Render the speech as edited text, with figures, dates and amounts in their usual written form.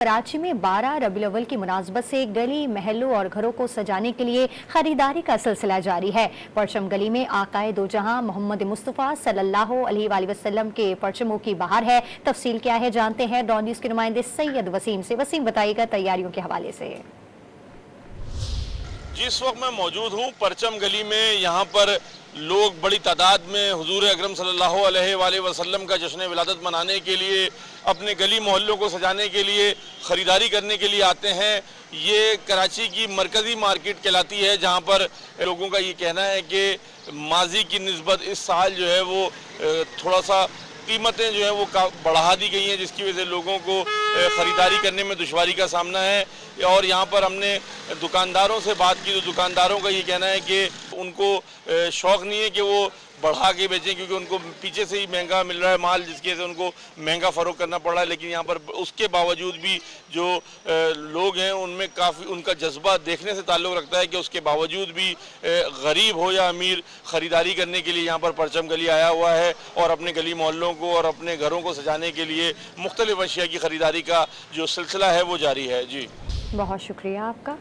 कराची में 12 रबीउल अव्वल की मुनासबत से गली महलों और घरों को सजाने के लिए खरीदारी का सिलसिला जारी है। परचम गली में आकाए दो जहां मोहम्मद मुस्तफ़ा सल्लल्लाहु अलैहि वसल्लम के परचमों की बहार है। तफसील क्या है जानते हैं डॉन न्यूज़ के नुमाइंदे सैयद वसीम से। वसीम बताइएगा तैयारियों के हवाले से। जिस वक्त मैं मौजूद हूँ परचम गली में, यहाँ पर लोग बड़ी तादाद में हुजूर अकरम सल्लल्लाहु अलैहि वसल्लम का जश्न विलादत मनाने के लिए, अपने गली मोहल्लों को सजाने के लिए, ख़रीदारी करने के लिए आते हैं। ये कराची की मरकज़ी मार्केट कहलाती है, जहाँ पर लोगों का ये कहना है कि माजी की निस्बत इस साल जो है वो थोड़ा सा कीमतें जो है वो बढ़ा दी गई हैं, जिसकी वजह से लोगों को ख़रीदारी करने में दुश्वारी का सामना है। और यहाँ पर हमने दुकानदारों से बात की तो दुकानदारों का ये कहना है कि उनको शौक़ नहीं है कि वो बढ़ा के बेचें, क्योंकि उनको पीछे से ही महंगा मिल रहा है माल, जिसकी वजह से उनको महंगा फ़रोख्त करना पड़ रहा है। लेकिन यहाँ पर उसके बावजूद भी जो लोग हैं उनमें काफ़ी उनका जज्बा देखने से ताल्लुक़ रखता है कि उसके बावजूद भी गरीब हो या अमीर ख़रीदारी करने के लिए यहाँ पर परचम गली आया हुआ है और अपने गली मोहल्लों को और अपने घरों को सजाने के लिए मुख्तलिफ़ अशिया की ख़रीदारी का जो सिलसिला है वो जारी है। जी, बहुत शुक्रिया आपका।